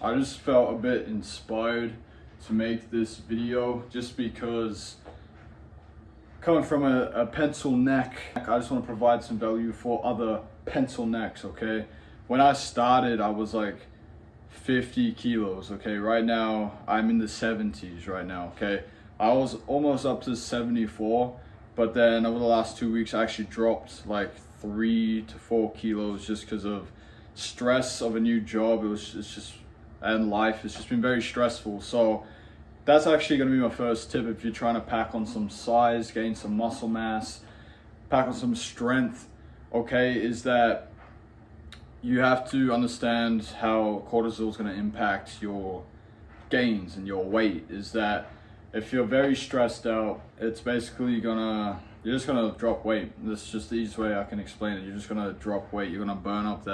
I just felt a bit inspired to make this video just because coming from a pencil neck, I just want to provide some value for other pencil necks, okay? When I started, I was like 50 kilos, okay? Right now, I'm in the 70s right now, okay? I was almost up to 74, but then over the last 2 weeks, I actually dropped like 3 to 4 kilos just because of stress of a new job. It's just, and life, it's just been very stressful. So that's actually going to be my first tip if you're trying to pack on some size, gain some muscle mass, pack on some strength, okay, is that you have to understand how cortisol is going to impact your gains and your weight. Is that if you're very stressed out, it's basically you're just gonna drop weight. That's just the easiest way I can explain it. You're just gonna drop weight. You're gonna burn up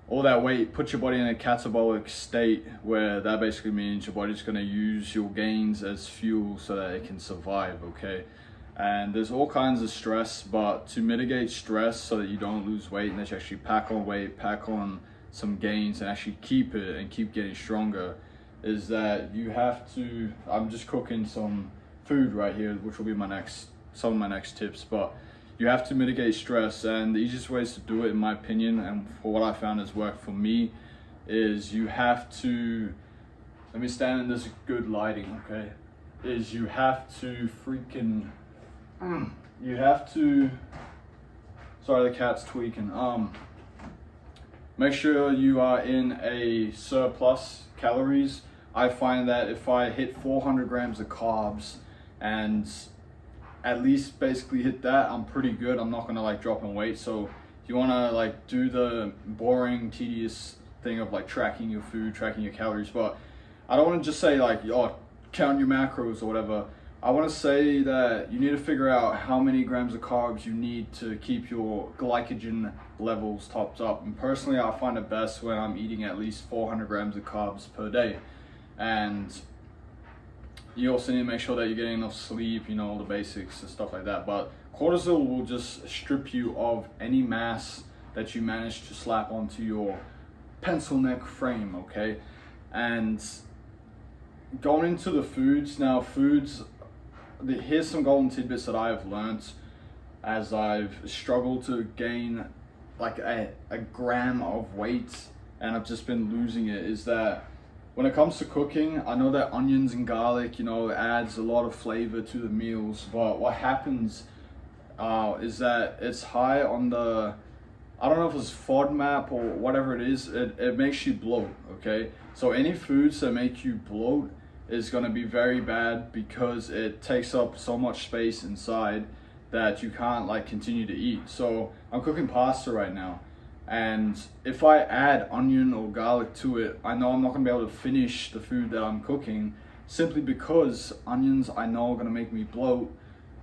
all that weight, put your body in a catabolic state, where that basically means your body's going to use your gains as fuel so that it can survive, okay? And there's all kinds of stress, but to mitigate stress so that you don't lose weight and that you actually pack on weight, pack on some gains and actually keep it and keep getting stronger, is that you have to, I'm just cooking some food right here, which will be some of my next tips, but you have to mitigate stress, and the easiest ways to do it, in my opinion, and for what I found has worked for me, is you have to, let me stand in this good lighting, okay, is you have to sorry, the cat's tweaking, make sure you are in a surplus calories. I find that if I hit 400 grams of carbs and at least basically hit that, I'm pretty good. I'm not gonna like drop in weight. So you wanna like do the boring, tedious thing of like tracking your food, tracking your calories, but I don't wanna just say like, oh, count your macros or whatever. I wanna say that you need to figure out how many grams of carbs you need to keep your glycogen levels topped up. And personally, I find it best when I'm eating at least 400 grams of carbs per day. And you also need to make sure that you're getting enough sleep, you know, all the basics and stuff like that. But cortisol will just strip you of any mass that you manage to slap onto your pencil neck frame, okay? And going into the foods, now here's some golden tidbits that I've learned as I've struggled to gain like a gram of weight and I've just been losing it, is that when it comes to cooking, I know that onions and garlic, you know, adds a lot of flavor to the meals, but what happens is that it's high on the, I don't know if it's FODMAP or whatever it is, it makes you bloat, okay? So any foods that make you bloat is gonna be very bad because it takes up so much space inside that you can't like continue to eat. So I'm cooking pasta right now, and if I add onion or garlic to it, I know I'm not gonna be able to finish the food that I'm cooking, simply because onions I know are gonna make me bloat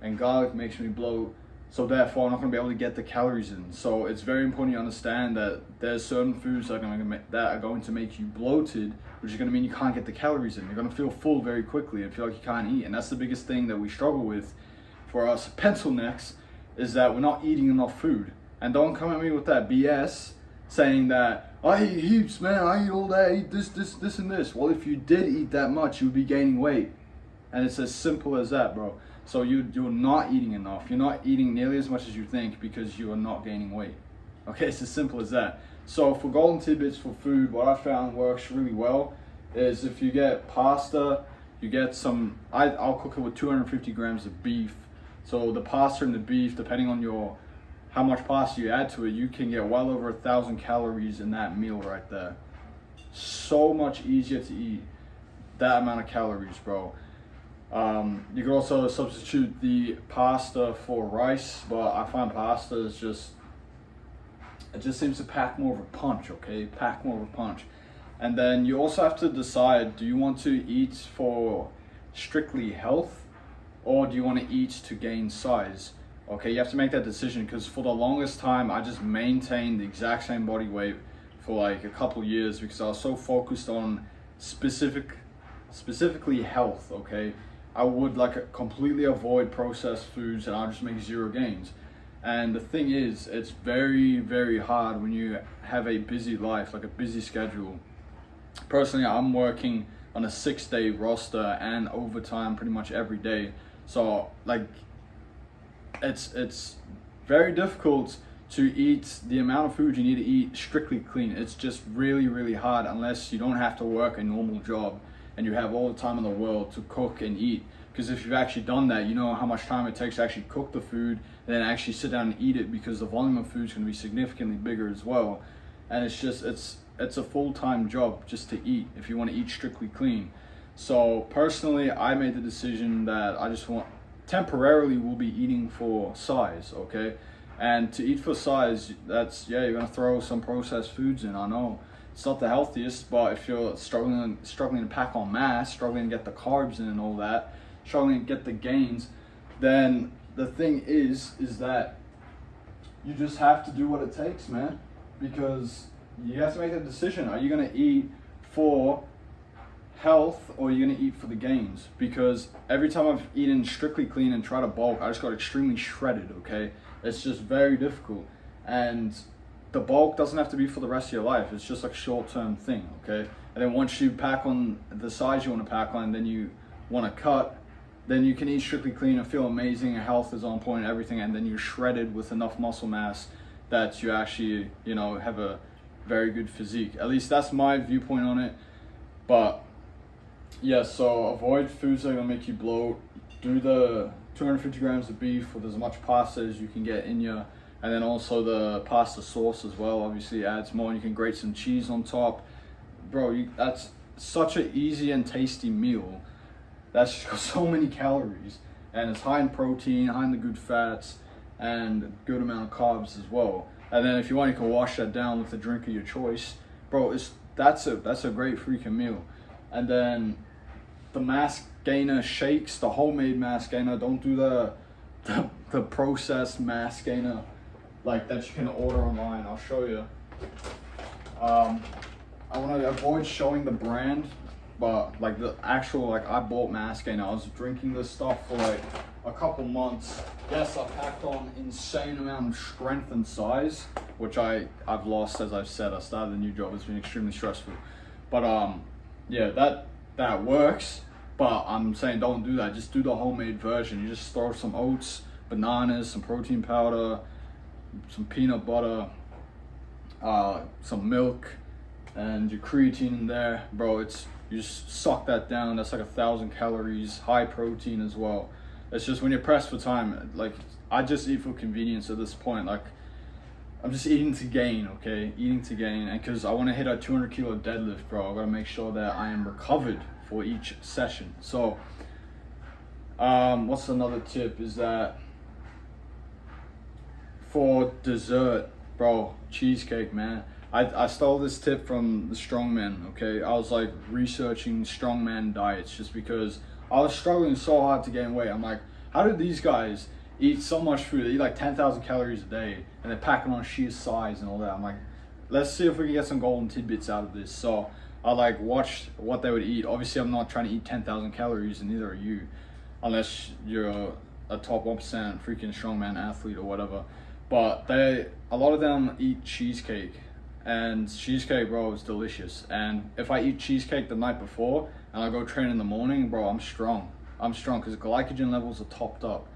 and garlic makes me bloat. So therefore I'm not gonna be able to get the calories in. So it's very important you understand that there's certain foods that are going to make you bloated, which is gonna mean you can't get the calories in. You're gonna feel full very quickly and feel like you can't eat. And that's the biggest thing that we struggle with for us pencil necks, is that we're not eating enough food. And don't come at me with that BS saying that I eat heaps, man, I eat all day, I eat this and this. Well, if you did eat that much, you'd be gaining weight. And it's as simple as that, bro. So you're not eating enough. You're not eating nearly as much as you think because you are not gaining weight. Okay, it's as simple as that. So for golden tidbits for food, what I found works really well is if you get pasta, you get some, I'll cook it with 250 grams of beef. So the pasta and the beef, depending on how much pasta you add to it, you can get well over 1,000 calories in that meal right there. So much easier to eat that amount of calories, bro. You can also substitute the pasta for rice, but I find pasta is it just seems to pack more of a punch, okay? Pack more of a punch. And then you also have to decide, do you want to eat for strictly health, or do you want to eat to gain size? Okay, you have to make that decision, because for the longest time, I just maintained the exact same body weight for like a couple years because I was so focused on specifically health, okay? I would like completely avoid processed foods and I'll just make zero gains. And the thing is, it's very, very hard when you have a busy life, like a busy schedule, personally, I'm working on a 6-day roster and overtime pretty much every day. So like, it's very difficult to eat the amount of food you need to eat strictly clean. It's just really, really hard unless you don't have to work a normal job and you have all the time in the world to cook and eat. Because if you've actually done that, you know how much time it takes to actually cook the food and then actually sit down and eat it, because the volume of food is going to be significantly bigger as well. And it's just, it's a full-time job just to eat if you want to eat strictly clean. So personally, I made the decision that I just want, temporarily will be eating for size, okay? And to eat for size, that's, yeah, you're gonna throw some processed foods in. I know it's not the healthiest, but if you're struggling to pack on mass, struggling to get the carbs in and all that, struggling to get the gains, then the thing is that you just have to do what it takes, man. Because you have to make a decision. Are you gonna eat for health or are you gonna eat for the gains? Because every time I've eaten strictly clean and tried to bulk, I just got extremely shredded, okay? It's just very difficult. And the bulk doesn't have to be for the rest of your life. It's just like a short-term thing, okay? And then once you pack on the size you want to pack on and then you want to cut, then you can eat strictly clean and feel amazing, your health is on point and everything, and then you're shredded with enough muscle mass that you actually, you know, have a very good physique. At least that's my viewpoint on it. But yeah, so avoid foods that are gonna make you bloat. Do the 250 grams of beef with as much pasta as you can get in you, and then also the pasta sauce as well obviously adds more, and you can grate some cheese on top. Bro, that's such an easy and tasty meal. That's just got so many calories, and it's high in protein, high in the good fats, and good amount of carbs as well. And then if you want, you can wash that down with a drink of your choice. Bro, that's a great freaking meal. And then the mass gainer shakes, the homemade mass gainer. Don't do the processed mass gainer like that you can order online. I'll show you. I want to avoid showing the brand, but like the actual, like, I bought mass gainer. I was drinking this stuff for like a couple months. Yes, I packed on insane amount of strength and size, which I've lost. As I've said, I started a new job. It's been extremely stressful, but yeah, that works. But I'm saying don't do that. Just do the homemade version. You just throw some oats, bananas, some protein powder, some peanut butter, some milk, and your creatine in there, bro. You just suck that down. That's like 1,000 calories, high protein as well. It's just when you're pressed for time, like, I just eat for convenience at this point. Like, I'm just eating to gain, okay? Eating to gain, and because I want to hit a 200 kilo deadlift, bro, I gotta make sure that I am recovered for each session. So, what's another tip is that for dessert, bro, cheesecake, man. I stole this tip from the strongman, okay? I was like researching strongman diets just because I was struggling so hard to gain weight. I'm like, how did these guys eat so much food? They eat like 10,000 calories a day and they're packing on sheer size and all that. I'm like, let's see if we can get some golden tidbits out of this. So I like watched what they would eat. Obviously, I'm not trying to eat 10,000 calories, and neither are you, unless you're a top 1% freaking strongman athlete or whatever. But a lot of them eat cheesecake. And cheesecake, bro, is delicious. And if I eat cheesecake the night before and I go train in the morning, bro, I'm strong. I'm strong because glycogen levels are topped up.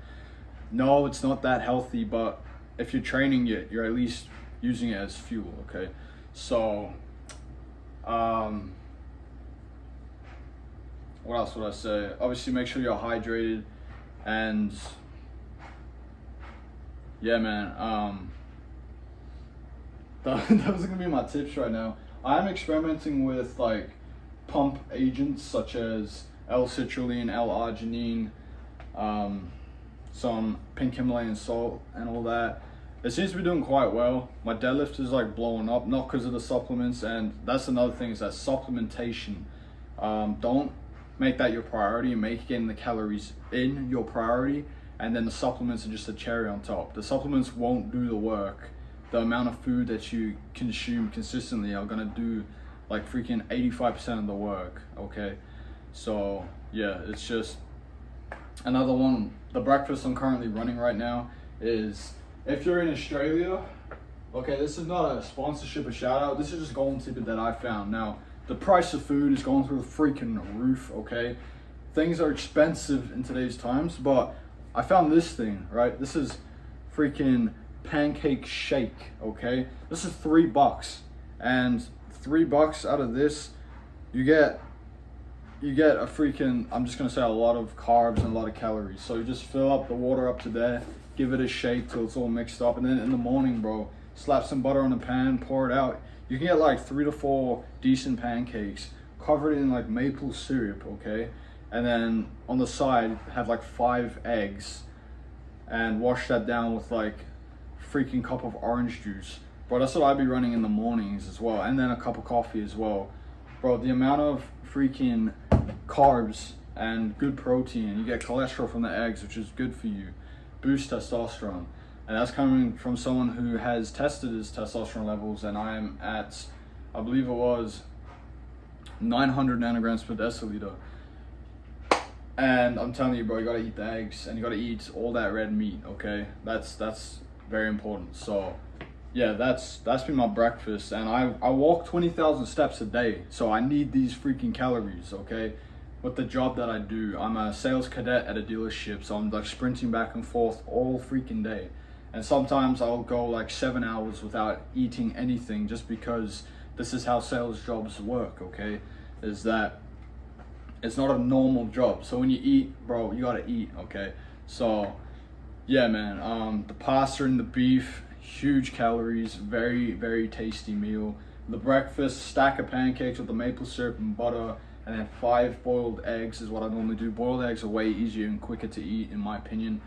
No, it's not that healthy, but if you're training, you're at least using it as fuel, okay? So, what else would I say? Obviously, make sure you're hydrated, and yeah, man. Those are gonna be my tips right now. I'm experimenting with like pump agents such as L-citrulline, L-arginine, some pink Himalayan salt and all that. It seems to be doing quite well. My deadlift is like blowing up, not because of the supplements, and that's another thing, is that supplementation. Don't make that your priority. Make getting the calories in your priority, and then the supplements are just a cherry on top. The supplements won't do the work. The amount of food that you consume consistently are gonna do like freaking 85% of the work, okay? So yeah, it's just another one. The breakfast I'm currently running right now is, if you're in Australia, okay, this is not a sponsorship or shout out, this is just golden tidbit that I found. Now, the price of food is going through the freaking roof, okay? Things are expensive in today's times, but I found this thing, right? This is freaking pancake shake, okay? This is $3, and $3 out of this, you get a freaking, I'm just gonna say, a lot of carbs and a lot of calories. So you just fill up the water up to there, give it a shake till it's all mixed up, and then in the morning, bro, slap some butter on the pan, pour it out. You can get like 3 to 4 decent pancakes covered in like maple syrup, okay? And then on the side, have like 5 eggs and wash that down with like freaking cup of orange juice. Bro, that's what I'd be running in the mornings as well. And then a cup of coffee as well. Bro, the amount of freaking carbs and good protein, you get cholesterol from the eggs, which is good for you, boost testosterone. And that's coming from someone who has tested his testosterone levels, and I am at, I believe it was 900 nanograms per deciliter. And I'm telling you, bro, you gotta eat the eggs and you gotta eat all that red meat, okay? That's very important. So yeah, that's been my breakfast, and I walk 20,000 steps a day, so I need these freaking calories, okay? With the job that I do, I'm a sales cadet at a dealership, so I'm like sprinting back and forth all freaking day. And sometimes I'll go like 7 hours without eating anything, just because this is how sales jobs work, okay? Is that it's not a normal job. So when you eat, bro, you gotta eat, okay? So yeah, man, the pasta and the beef, huge calories, very, very tasty meal. The breakfast, stack of pancakes with the maple syrup and butter, and then 5 boiled eggs is what I normally do. Boiled eggs are way easier and quicker to eat, in my opinion.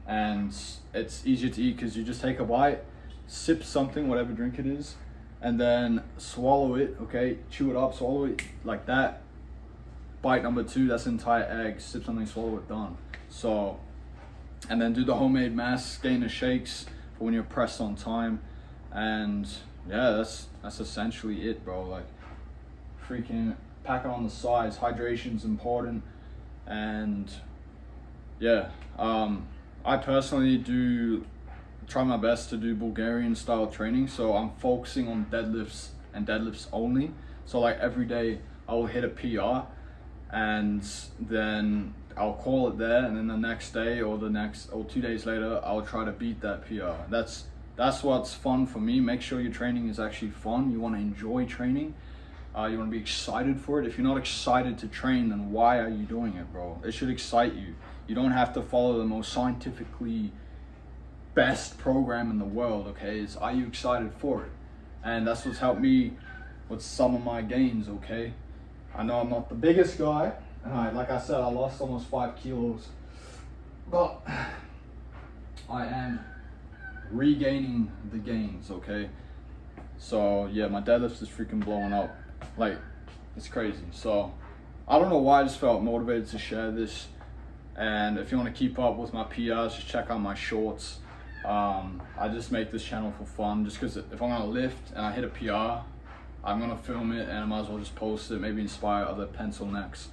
And it's easier to eat because you just take a bite, sip something, whatever drink it is, and then swallow it, okay? Chew it up, swallow it like that. Bite number 2, that's entire egg. Sip something, swallow it, done. So, and then do the homemade mass gainer shakes for when you're pressed on time. And yeah, that's essentially it, bro. Like, freaking pack it on the sides. Hydration's important. And yeah, I personally do try my best to do Bulgarian style training, so I'm focusing on deadlifts and deadlifts only. So like every day I will hit a PR, and then I'll call it there, and then the next day or 2 days later I'll try to beat that PR. That's what's fun for me. Make sure your training is actually fun. You want to enjoy training. You want to be excited for it. If you're not excited to train, then why are you doing it, bro? It should excite you. You don't have to follow the most scientifically best program in the world, okay? Are you excited for it? And that's what's helped me with some of my gains, okay? I know I'm not the biggest guy, and like I said, I lost almost 5 kilos, but I am regaining the gains, okay? So yeah, my deadlift is freaking blowing up. Like, it's crazy. So I don't know why, I just felt motivated to share this. And if you want to keep up with my PRs, just check out my shorts. I just make this channel for fun, just because if I'm gonna lift and I hit a PR, I'm gonna film it and I might as well just post it, maybe inspire other pencil necks.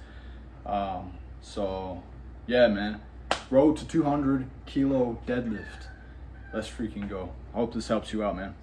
So yeah, man, road to 200 kilo deadlift. Let's freaking go. I hope this helps you out, man.